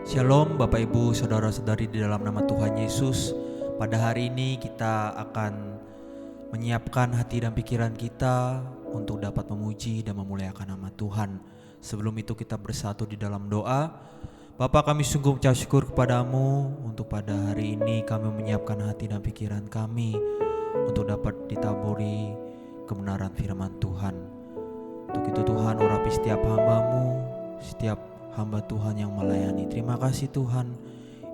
Shalom Bapak Ibu Saudara-saudari di dalam nama Tuhan Yesus. Pada hari ini kita akan menyiapkan hati dan pikiran kita untuk dapat memuji dan memuliakan nama Tuhan. Sebelum itu kita bersatu di dalam doa. Bapa, kami sungguh mengucap syukur kepadamu untuk pada hari ini kami menyiapkan hati dan pikiran kami untuk dapat ditaburi kebenaran firman Tuhan. Untuk itu Tuhan, urapi setiap hamba-Mu, setiap hamba Tuhan yang melayani. Terima kasih Tuhan.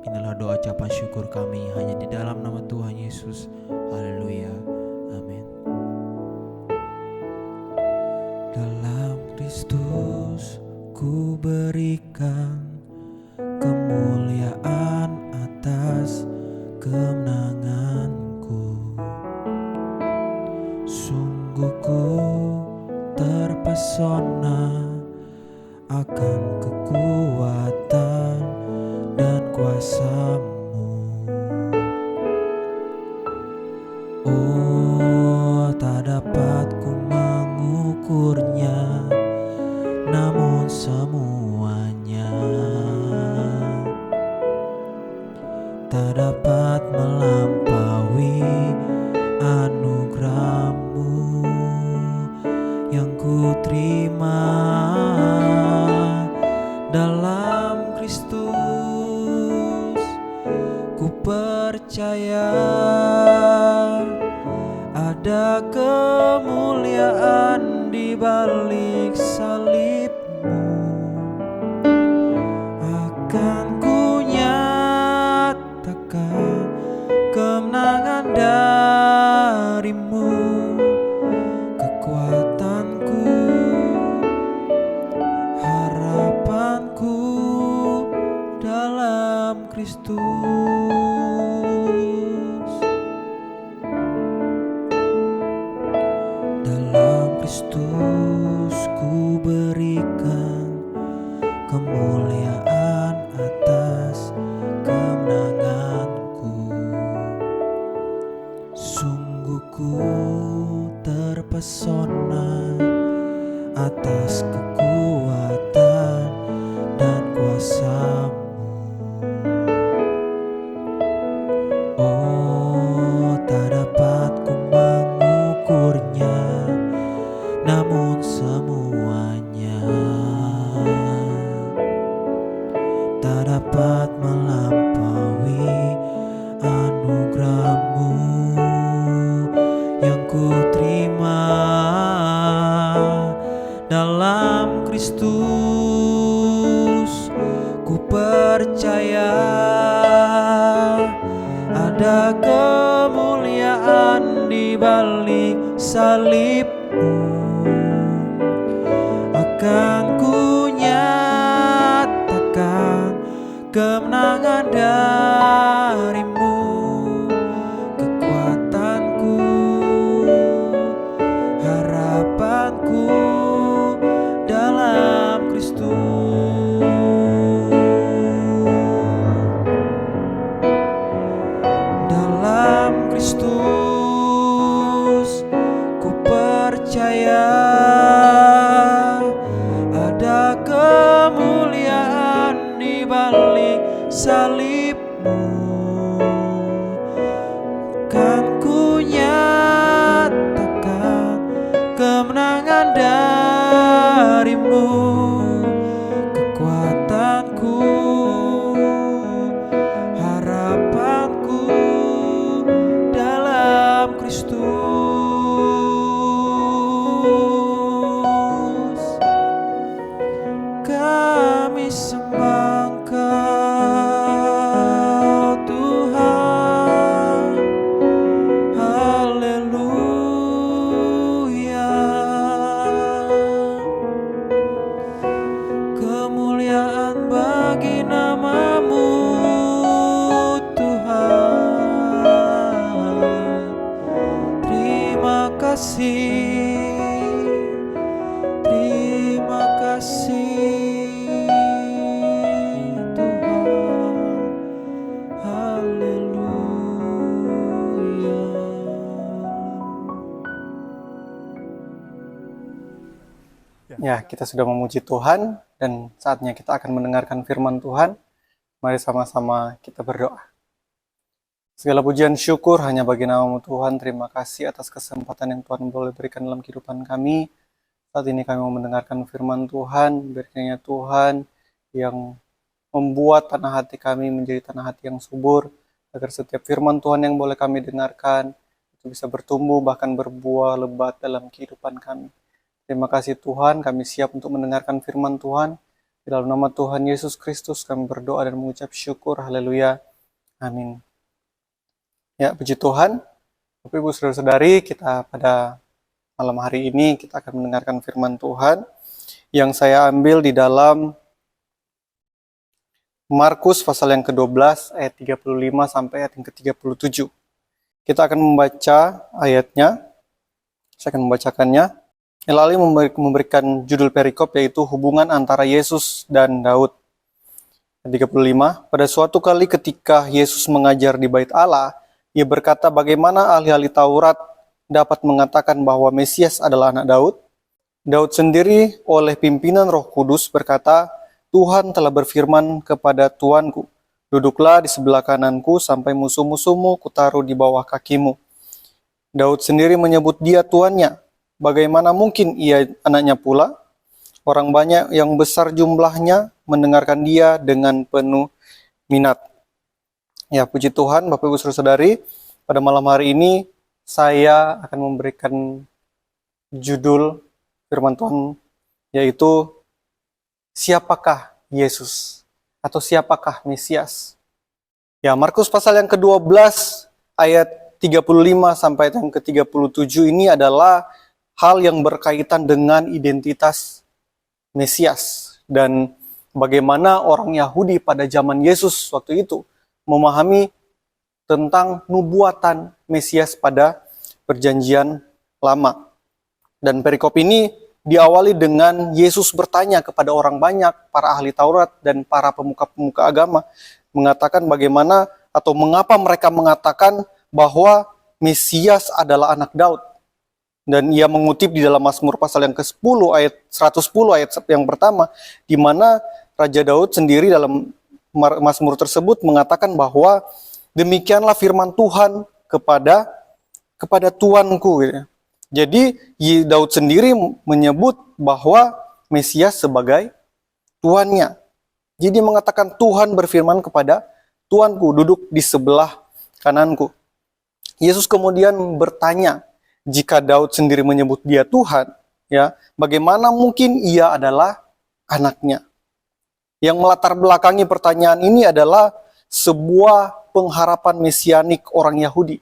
Inilah doa ucapan syukur kami hanya di dalam nama Tuhan Yesus. Haleluya. Amin. Dalam Kristus ku berikan kemuliaan atas kemenanganku. Sungguh ku terpesona akan kekuatan dan kuasa-Mu. Oh, tak dapat ku mengukurnya, namun semuanya tak dapat melampaui anugerah-Mu yang ku terima dalam Kristus. Ku percaya ada kemuliaan di balik salib-Mu. Akan ku nyatakan kemenangan dari-Mu, kekuatanku, harapanku dalam Kristus. Dalam Kristus ku berikan kemuliaan atas kemenanganku. Sungguh ku terpesona atas kekuatan dan kuasa-Mu. Oh, tak dapat ku mengukurnya, namun semuanya tak dapat melampaui anugerah-Mu yang ku terima dalam Kristus. Ku percaya ada kemuliaan di balik salib-Mu. Akan ku nyatakan kemenangan dari-Mu, kekuatanku, harapanku dalam Kristus. Dalam Kristus ku percaya ada kemuliaan di balik salib-Mu. Kan ku nyatakan kemenangan dari-Mu, kekuatanku, harapanku dalam Kristus. Kami sembah Engkau Tuhan, haleluya. Kemuliaan bagi nama-Mu Tuhan. Terima kasih, terima kasih Tuhan, haleluya. Ya, kita sudah memuji Tuhan dan saatnya kita akan mendengarkan firman Tuhan Mari sama-sama kita berdoa. Segala pujian syukur hanya bagi nama-Mu Tuhan. Terima kasih atas kesempatan yang Tuhan boleh berikan dalam kehidupan kami. Saat ini kami mau mendengarkan firman Tuhan, berkatnya Tuhan yang membuat tanah hati kami menjadi tanah hati yang subur, agar setiap firman Tuhan yang boleh kami dengarkan itu bisa bertumbuh bahkan berbuah lebat dalam kehidupan kami. Terima kasih Tuhan, kami siap untuk mendengarkan firman Tuhan. Di dalam nama Tuhan Yesus Kristus kami berdoa dan mengucap syukur. Haleluya. Amin. Ya, puji Tuhan. Bapak Ibu Saudara-saudari, kita pada malam hari ini kita akan mendengarkan firman Tuhan yang saya ambil di dalam Markus pasal yang ke-12 ayat 35 sampai ayat yang ke-37. Kita akan membaca ayatnya. Saya akan membacakannya. Lalu memberikan judul perikop yaitu hubungan antara Yesus dan Daud. 35. Pada suatu kali ketika Yesus mengajar di Bait Allah, Ia berkata bagaimana ahli-ahli Taurat dapat mengatakan bahwa Mesias adalah anak Daud. Daud sendiri oleh pimpinan Roh Kudus berkata, Tuhan telah berfirman kepada Tuanku, duduklah di sebelah kananku sampai musuh-musuhmu kutaruh di bawah kakimu. Daud sendiri menyebut dia tuannya. Bagaimana mungkin ia anaknya pula? Orang banyak yang besar jumlahnya mendengarkan dia dengan penuh minat. Ya, puji Tuhan, Bapak Ibu Saudara-saudari, pada malam hari ini saya akan memberikan judul firman Tuhan yaitu siapakah Yesus atau siapakah Mesias? Ya, Markus pasal yang ke-12 ayat 35 sampai yang ke-37 ini adalah hal yang berkaitan dengan identitas Mesias dan bagaimana orang Yahudi pada zaman Yesus waktu itu memahami tentang nubuatan Mesias pada perjanjian lama. Dan perikop ini diawali dengan Yesus bertanya kepada orang banyak, para ahli Taurat dan para pemuka-pemuka agama, mengatakan bagaimana atau mengapa mereka mengatakan bahwa Mesias adalah anak Daud. Dan ia mengutip di dalam Mazmur pasal yang ke-10 ayat 110 ayat yang pertama, di mana Raja Daud sendiri dalam Mazmur tersebut mengatakan bahwa demikianlah firman Tuhan kepada Tuanku. Gitu. Jadi Daud sendiri menyebut bahwa Mesias sebagai Tuannya. Jadi mengatakan Tuhan berfirman kepada Tuanku, duduk di sebelah kananku. Yesus kemudian bertanya, jika Daud sendiri menyebut dia Tuhan, ya, bagaimana mungkin ia adalah anaknya? Yang melatar belakangi pertanyaan ini adalah sebuah pengharapan mesianik orang Yahudi.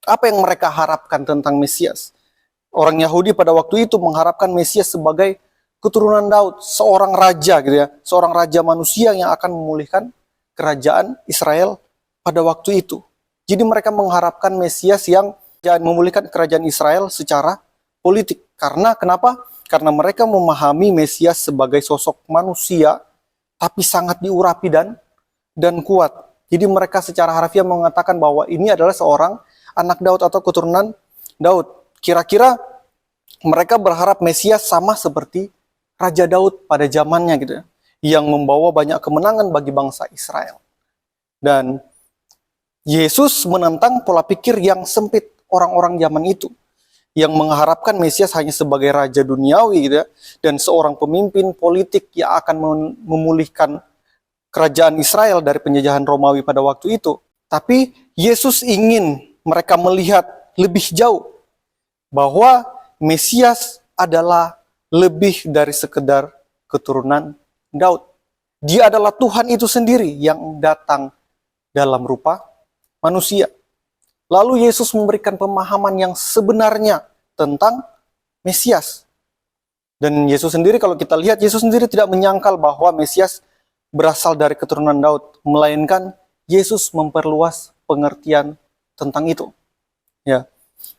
Apa yang mereka harapkan tentang Mesias? Orang Yahudi pada waktu itu mengharapkan Mesias sebagai keturunan Daud, seorang raja gitu ya, seorang raja manusia yang akan memulihkan kerajaan Israel pada waktu itu. Jadi mereka mengharapkan Mesias yang memulihkan kerajaan Israel secara politik. Karena kenapa? Karena mereka memahami Mesias sebagai sosok manusia tapi sangat diurapi dan kuat. Jadi mereka secara harfiah mengatakan bahwa ini adalah seorang anak Daud atau keturunan Daud. Kira-kira mereka berharap Mesias sama seperti Raja Daud pada zamannya gitu ya, yang membawa banyak kemenangan bagi bangsa Israel. Dan Yesus menentang pola pikir yang sempit orang-orang zaman itu, yang mengharapkan Mesias hanya sebagai raja duniawi gitu ya, dan seorang pemimpin politik yang akan memulihkan kerajaan Israel dari penjajahan Romawi pada waktu itu. Tapi Yesus ingin mereka melihat lebih jauh bahwa Mesias adalah lebih dari sekedar keturunan Daud. Dia adalah Tuhan itu sendiri yang datang dalam rupa manusia. Lalu Yesus memberikan pemahaman yang sebenarnya tentang Mesias. Dan Yesus sendiri, kalau kita lihat, Yesus sendiri tidak menyangkal bahwa Mesias berasal dari keturunan Daud, melainkan Yesus memperluas pengertian tentang itu. Ya.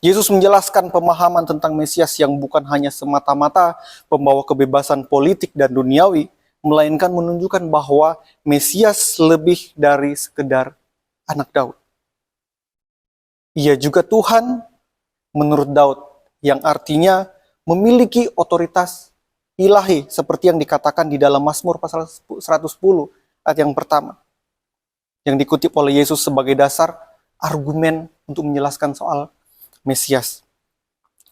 Yesus menjelaskan pemahaman tentang Mesias yang bukan hanya semata-mata membawa kebebasan politik dan duniawi, melainkan menunjukkan bahwa Mesias lebih dari sekedar anak Daud. Ia juga Tuhan menurut Daud, yang artinya memiliki otoritas ilahi, seperti yang dikatakan di dalam Mazmur pasal 110 ayat yang pertama. yang dikutip oleh Yesus sebagai dasar argumen untuk menjelaskan soal Mesias.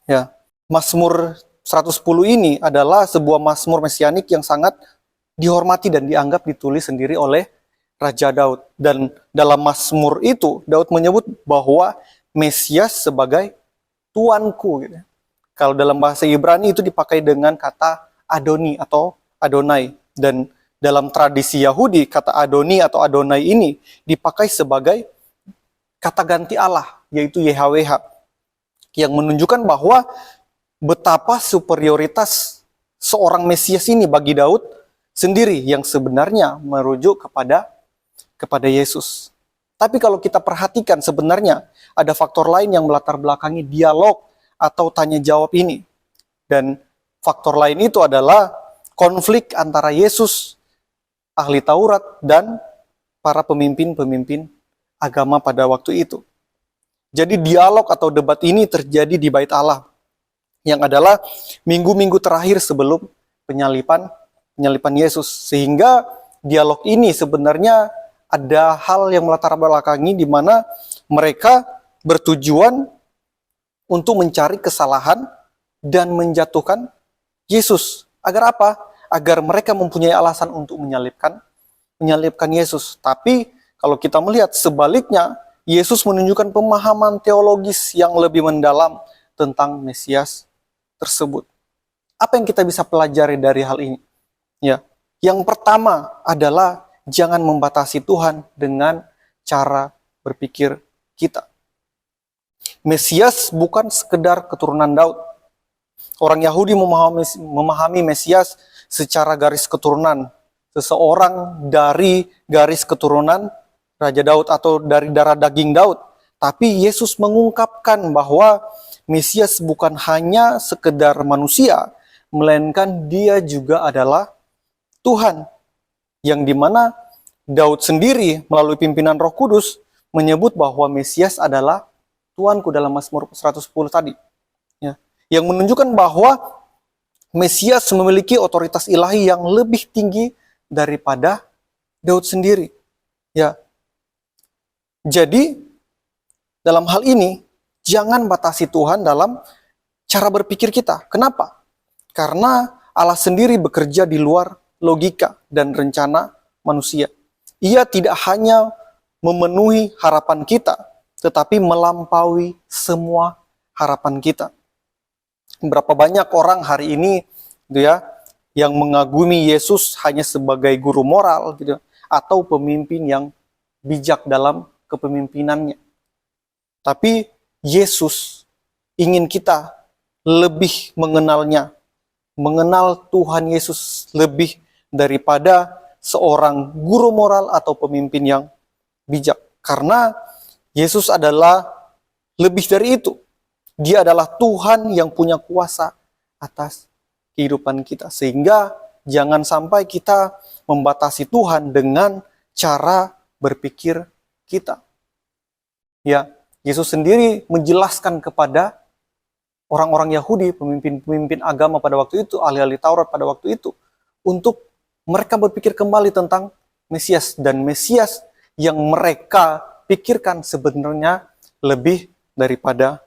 Ya, Mazmur 110 ini adalah sebuah mazmur mesianik yang sangat dihormati dan dianggap ditulis sendiri oleh Raja Daud. Dan dalam mazmur itu, Daud menyebut bahwa Mesias sebagai Tuanku. Gitu. Kalau dalam bahasa Ibrani itu dipakai dengan kata Adoni atau Adonai. Dan dalam tradisi Yahudi, kata Adoni atau Adonai ini dipakai sebagai kata ganti Allah, yaitu YHWH. Yang menunjukkan bahwa betapa superioritas seorang Mesias ini bagi Daud sendiri yang sebenarnya merujuk kepada Yesus. Tapi kalau kita perhatikan sebenarnya ada faktor lain yang melatar belakangi dialog atau tanya jawab ini. Dan faktor lain itu adalah konflik antara Yesus, ahli Taurat, dan para pemimpin-pemimpin agama pada waktu itu. Jadi dialog atau debat ini terjadi di Bait Allah, yang adalah minggu-minggu terakhir sebelum penyalipan Yesus. Sehingga dialog ini sebenarnya ada hal yang melatar belakangi di mana mereka bertujuan untuk mencari kesalahan dan menjatuhkan Yesus. Agar apa? Agar mereka mempunyai alasan untuk menyalibkan Yesus. Tapi kalau kita melihat sebaliknya, Yesus menunjukkan pemahaman teologis yang lebih mendalam tentang Mesias tersebut. Apa yang kita bisa pelajari dari hal ini? Ya, yang pertama adalah jangan membatasi Tuhan dengan cara berpikir kita. Mesias bukan sekedar keturunan Daud. Orang Yahudi memahami Mesias secara garis keturunan. Seseorang dari garis keturunan Raja Daud atau dari darah daging Daud. Tapi Yesus mengungkapkan bahwa Mesias bukan hanya sekedar manusia, melainkan dia juga adalah Tuhan. Yang dimana Daud sendiri melalui pimpinan Roh Kudus menyebut bahwa Mesias adalah Tuanku dalam Mazmur 110 tadi. Ya. Yang menunjukkan bahwa Mesias memiliki otoritas ilahi yang lebih tinggi daripada Daud sendiri. Ya. Jadi dalam hal ini jangan batasi Tuhan dalam cara berpikir kita. Kenapa? Karena Allah sendiri bekerja di luar logika dan rencana manusia. Ia tidak hanya memenuhi harapan kita, tetapi melampaui semua harapan kita. Berapa banyak orang hari ini gitu ya, yang mengagumi Yesus hanya sebagai guru moral gitu, atau pemimpin yang bijak dalam kepemimpinannya. Tapi Yesus ingin kita lebih mengenalnya, mengenal Tuhan Yesus lebih daripada seorang guru moral atau pemimpin yang bijak. Karena Yesus adalah lebih dari itu. Dia adalah Tuhan yang punya kuasa atas kehidupan kita. Sehingga jangan sampai kita membatasi Tuhan dengan cara berpikir kita. Ya, Yesus sendiri menjelaskan kepada orang-orang Yahudi, pemimpin-pemimpin agama pada waktu itu, ahli-ahli Taurat pada waktu itu, untuk mereka berpikir kembali tentang Mesias. Dan Mesias yang mereka pikirkan sebenarnya lebih daripada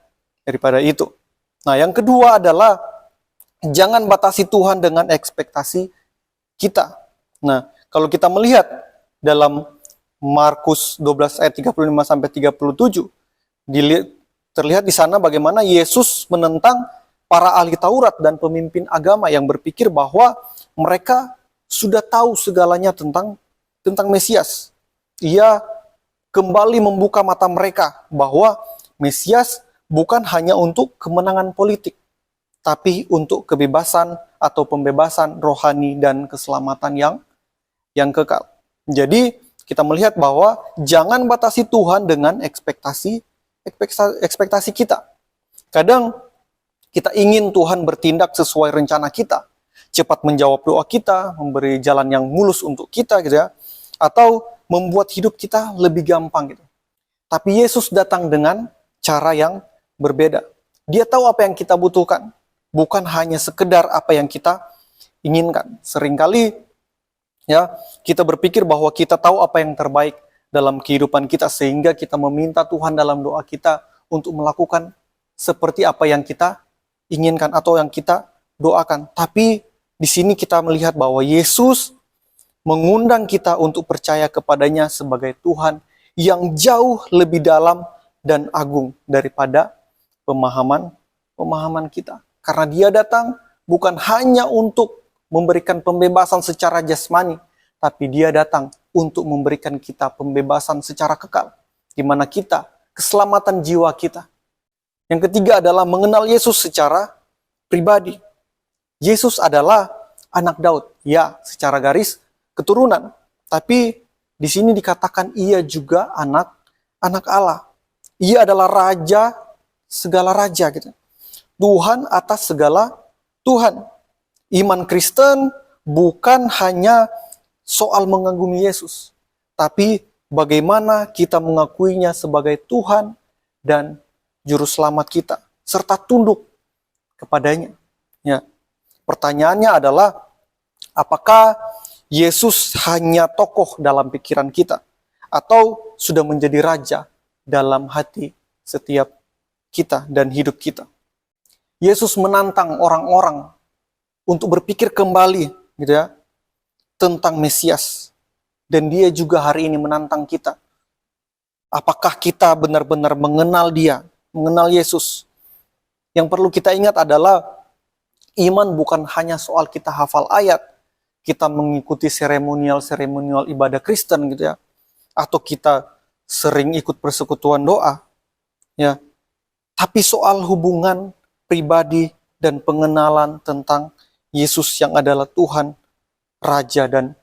itu. Nah, yang kedua adalah jangan batasi Tuhan dengan ekspektasi kita. Nah, kalau kita melihat dalam Markus 12 ayat 35-37, terlihat di sana bagaimana Yesus menentang para ahli Taurat dan pemimpin agama yang berpikir bahwa mereka sudah tahu segalanya tentang Mesias. Ia kembali membuka mata mereka bahwa Mesias bukan hanya untuk kemenangan politik, tapi untuk kebebasan atau pembebasan rohani dan keselamatan yang kekal. Jadi kita melihat bahwa jangan batasi Tuhan dengan ekspektasi kita. Kadang kita ingin Tuhan bertindak sesuai rencana kita, cepat menjawab doa kita, memberi jalan yang mulus untuk kita gitu ya, atau membuat hidup kita lebih gampang gitu. Tapi Yesus datang dengan cara yang berbeda. Dia tahu apa yang kita butuhkan, bukan hanya sekedar apa yang kita inginkan. Seringkali ya kita berpikir bahwa kita tahu apa yang terbaik dalam kehidupan kita, sehingga kita meminta Tuhan dalam doa kita untuk melakukan seperti apa yang kita inginkan atau yang kita doakan. Tapi di sini kita melihat bahwa Yesus mengundang kita untuk percaya kepadanya sebagai Tuhan yang jauh lebih dalam dan agung daripada pemahaman kita. Karena Dia datang bukan hanya untuk memberikan pembebasan secara jasmani, tapi Dia datang untuk memberikan kita pembebasan secara kekal, di mana kita, keselamatan jiwa kita. Yang ketiga adalah mengenal Yesus secara pribadi. Yesus adalah anak Daud, ya, secara garis keturunan, tapi di sini dikatakan Ia juga anak Allah. Ia adalah raja segala raja, gitu. Tuhan atas segala Tuhan. Iman Kristen bukan hanya soal mengagumi Yesus, tapi bagaimana kita mengakuinya sebagai Tuhan dan Juru Selamat kita, serta tunduk kepadanya. Ya. Pertanyaannya adalah, apakah Yesus hanya tokoh dalam pikiran kita, atau sudah menjadi raja dalam hati setiap kita dan hidup kita? Yesus menantang orang-orang untuk berpikir kembali, gitu ya, tentang Mesias. Dan Dia juga hari ini menantang kita. Apakah kita benar-benar mengenal Dia, mengenal Yesus? Yang perlu kita ingat adalah iman bukan hanya soal kita hafal ayat, kita mengikuti seremonial ibadah Kristen, gitu ya, atau kita sering ikut persekutuan doa, ya. Tapi soal hubungan pribadi dan pengenalan tentang Yesus yang adalah Tuhan, Raja, dan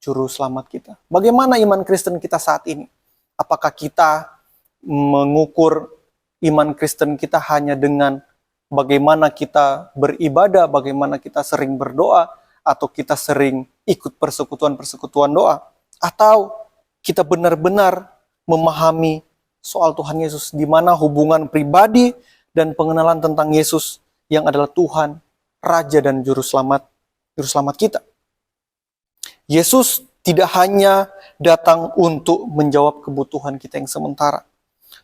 Juru Selamat kita. Bagaimana iman Kristen kita saat ini? Apakah kita mengukur iman Kristen kita hanya dengan bagaimana kita beribadah, bagaimana kita sering berdoa, atau kita sering ikut persekutuan-persekutuan doa? Atau kita benar-benar memahami soal Tuhan Yesus, di mana hubungan pribadi dan pengenalan tentang Yesus yang adalah Tuhan, Raja, dan Juru Selamat kita. Yesus tidak hanya datang untuk menjawab kebutuhan kita yang sementara,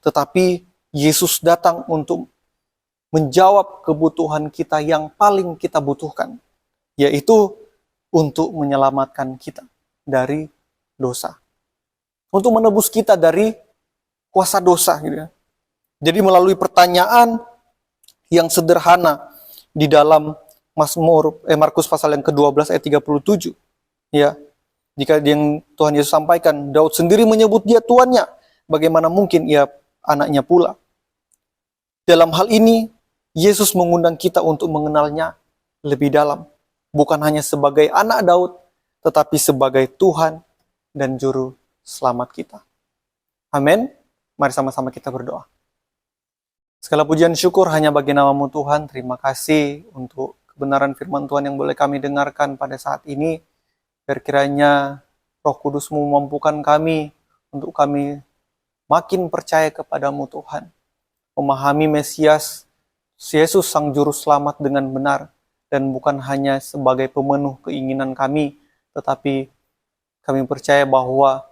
tetapi Yesus datang untuk menjawab kebutuhan kita yang paling kita butuhkan, yaitu untuk menyelamatkan kita dari dosa, untuk menebus kita dari kuasa dosa, gitu ya. Jadi melalui pertanyaan yang sederhana di dalam Markus pasal yang ke-12 ayat 37, ya, jika yang Tuhan Yesus sampaikan, Daud sendiri menyebut Dia tuannya, bagaimana mungkin Ia anaknya pula? Dalam hal ini, Yesus mengundang kita untuk mengenalnya lebih dalam, bukan hanya sebagai anak Daud, tetapi sebagai Tuhan dan Juru Selamat kita. Amin. Mari sama-sama kita berdoa. Segala pujian syukur hanya bagi nama-Mu Tuhan. Terima kasih untuk kebenaran firman Tuhan yang boleh kami dengarkan pada saat ini. Biar kiranya Roh Kudus-Mu memampukan kami untuk kami makin percaya kepadamu Tuhan. Memahami Mesias, Yesus Sang Juru Selamat dengan benar. Dan bukan hanya sebagai pemenuh keinginan kami, tetapi kami percaya bahwa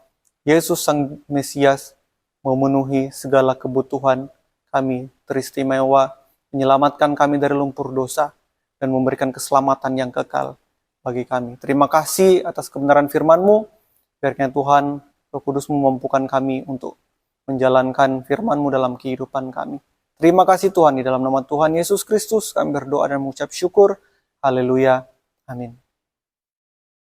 Yesus Sang Mesias memenuhi segala kebutuhan kami teristimewa, menyelamatkan kami dari lumpur dosa, dan memberikan keselamatan yang kekal bagi kami. Terima kasih atas kebenaran firman-Mu. Biarkan Tuhan, Roh Kudus memampukan kami untuk menjalankan firman-Mu dalam kehidupan kami. Terima kasih Tuhan, di dalam nama Tuhan Yesus Kristus kami berdoa dan mengucap syukur. Haleluya. Amin.